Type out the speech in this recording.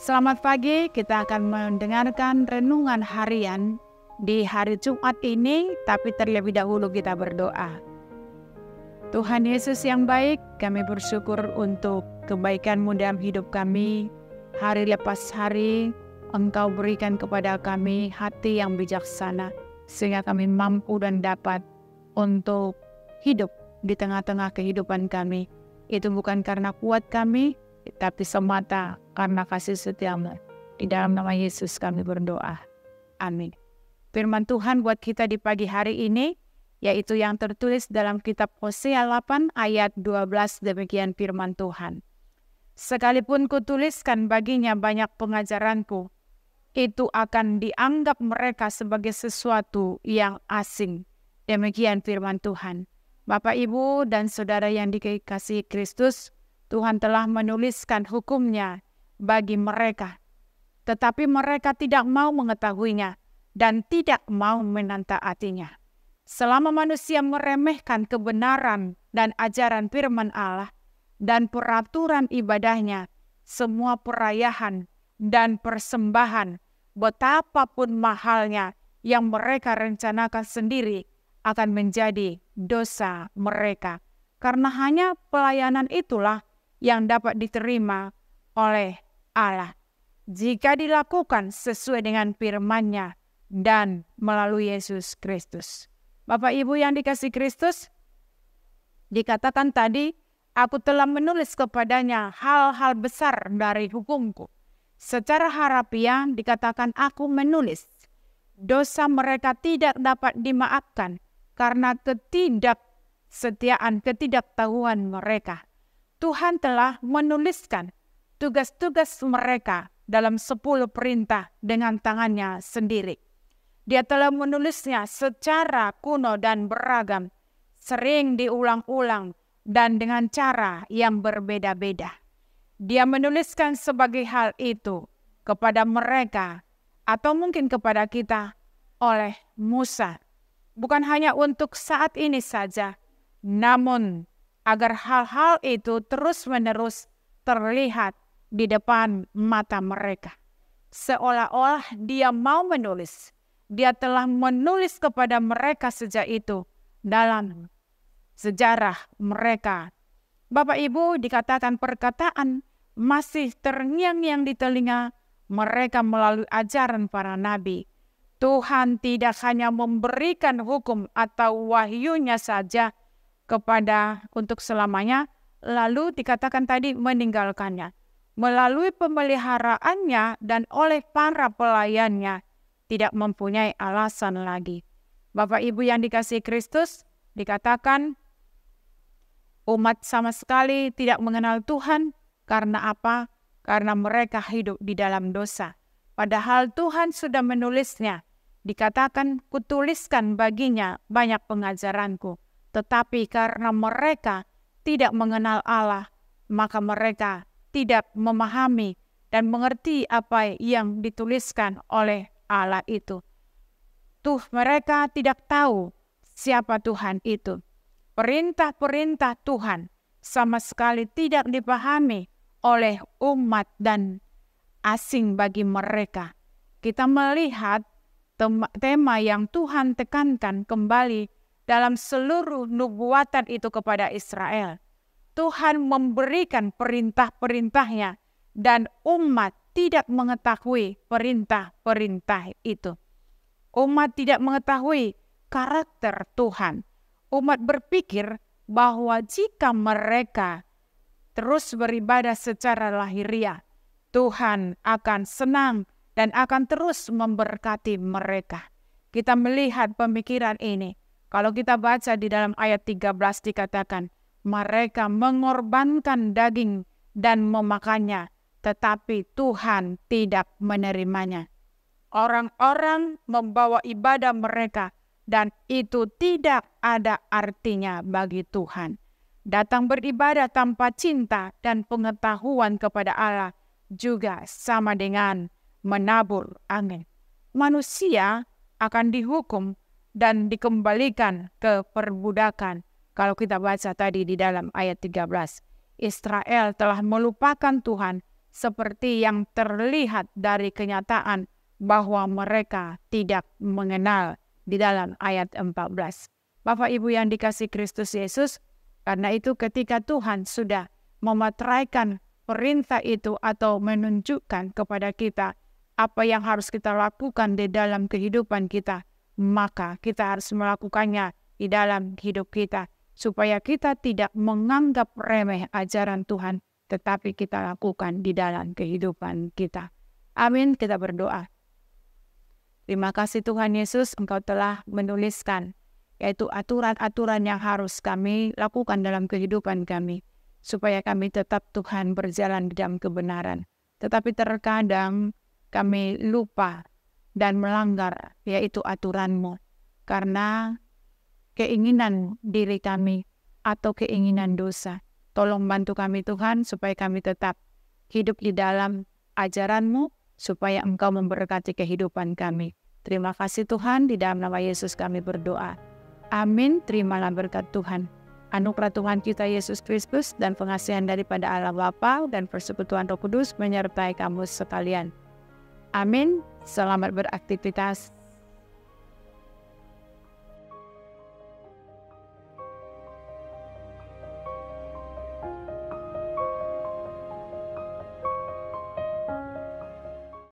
Selamat pagi, kita akan mendengarkan renungan harian di hari Jumat ini, tapi terlebih dahulu kita berdoa. Tuhan Yesus yang baik, kami bersyukur untuk kebaikan-Mu dalam hidup kami. Hari lepas hari, Engkau berikan kepada kami hati yang bijaksana, sehingga kami mampu dan dapat untuk hidup di tengah-tengah kehidupan kami. Itu bukan karena kuat kami, tapi semata karena kasih setia-Mu. Di dalam nama Yesus kami berdoa. Amin. Firman Tuhan buat kita di pagi hari ini, yaitu yang tertulis dalam kitab Hosea 8 ayat 12, demikian firman Tuhan. Sekalipun kutuliskan baginya banyak pengajaranku, itu akan dianggap mereka sebagai sesuatu yang asing. Demikian firman Tuhan. Bapak, Ibu, dan Saudara yang dikasihi Kristus, Tuhan telah menuliskan hukum-Nya bagi mereka. Tetapi mereka tidak mau mengetahuinya dan tidak mau menentaatinya. Selama manusia meremehkan kebenaran dan ajaran firman Allah dan peraturan ibadahnya, semua perayaan dan persembahan, betapapun mahalnya yang mereka rencanakan sendiri, akan menjadi dosa mereka. Karena hanya pelayanan itulah yang dapat diterima oleh Allah jika dilakukan sesuai dengan firman-Nya dan melalui Yesus Kristus. Bapak Ibu yang dikasihi Kristus, dikatakan tadi, aku telah menulis kepadanya hal-hal besar dari hukumku. Secara harafiah dikatakan aku menulis. Dosa mereka tidak dapat dimaafkan karena ketidaktahuan mereka. Tuhan telah menuliskan tugas-tugas mereka dalam 10 perintah dengan tangan-Nya sendiri. Dia telah menulisnya secara kuno dan beragam, sering diulang-ulang dan dengan cara yang berbeda-beda. Dia menuliskan sebagai hal itu kepada mereka atau mungkin kepada kita oleh Musa. Bukan hanya untuk saat ini saja, namun agar hal-hal itu terus-menerus terlihat di depan mata mereka. Seolah-olah Dia mau menulis. Dia telah menulis kepada mereka sejak itu dalam sejarah mereka. Bapak Ibu, dikatakan perkataan masih terngiang-ngiang di telinga mereka melalui ajaran para nabi. Tuhan tidak hanya memberikan hukum atau wahyu-Nya saja kepada untuk selamanya, lalu dikatakan tadi meninggalkannya. Melalui pemeliharaannya dan oleh para pelayannya, tidak mempunyai alasan lagi. Bapak Ibu yang dikasihi Kristus, dikatakan umat sama sekali tidak mengenal Tuhan. Karena apa? Karena mereka hidup di dalam dosa. Padahal Tuhan sudah menulisnya. Dikatakan, kutuliskan baginya banyak pengajaranku. Tetapi karena mereka tidak mengenal Allah, maka mereka tidak memahami dan mengerti apa yang dituliskan oleh Allah itu. Mereka tidak tahu siapa Tuhan itu. Perintah-perintah Tuhan sama sekali tidak dipahami oleh umat dan asing bagi mereka. Kita melihat tema yang Tuhan tekankan kembali dalam seluruh nubuatan itu kepada Israel. Tuhan memberikan perintah-perintahnya dan umat tidak mengetahui perintah-perintah itu. Umat tidak mengetahui karakter Tuhan. Umat berpikir bahwa jika mereka terus beribadah secara lahiriah, Tuhan akan senang dan akan terus memberkati mereka. Kita melihat pemikiran ini. Kalau kita baca di dalam ayat 13 dikatakan, mereka mengorbankan daging dan memakannya, tetapi Tuhan tidak menerimanya. Orang-orang membawa ibadah mereka, dan itu tidak ada artinya bagi Tuhan. Datang beribadah tanpa cinta dan pengetahuan kepada Allah juga sama dengan menabur angin. Manusia akan dihukum dan dikembalikan ke perbudakan. Kalau kita baca tadi di dalam ayat 13, Israel telah melupakan Tuhan seperti yang terlihat dari kenyataan bahwa mereka tidak mengenal di dalam ayat 14. Bapak Ibu yang dikasihi Kristus Yesus, karena itu ketika Tuhan sudah memeteraikan perintah itu atau menunjukkan kepada kita apa yang harus kita lakukan di dalam kehidupan kita, maka kita harus melakukannya di dalam hidup kita, supaya kita tidak menganggap remeh ajaran Tuhan, tetapi kita lakukan di dalam kehidupan kita. Amin, kita berdoa. Terima kasih Tuhan Yesus, Engkau telah menuliskan yaitu aturan-aturan yang harus kami lakukan dalam kehidupan kami, supaya kami tetap Tuhan berjalan di dalam kebenaran. Tetapi terkadang kami lupa dan melanggar yaitu aturan-Mu, karena keinginan diri kami atau keinginan dosa. Tolong bantu kami Tuhan, supaya kami tetap hidup di dalam ajaran-Mu, supaya Engkau memberkati kehidupan kami. Terima kasih Tuhan, di dalam nama Yesus kami berdoa. Amin. Terimalah berkat Tuhan, anugerah Tuhan kita Yesus Kristus, dan pengasihan daripada Allah Bapa dan persekutuan Roh Kudus menyertai kamu sekalian. Amin. Selamat beraktivitas.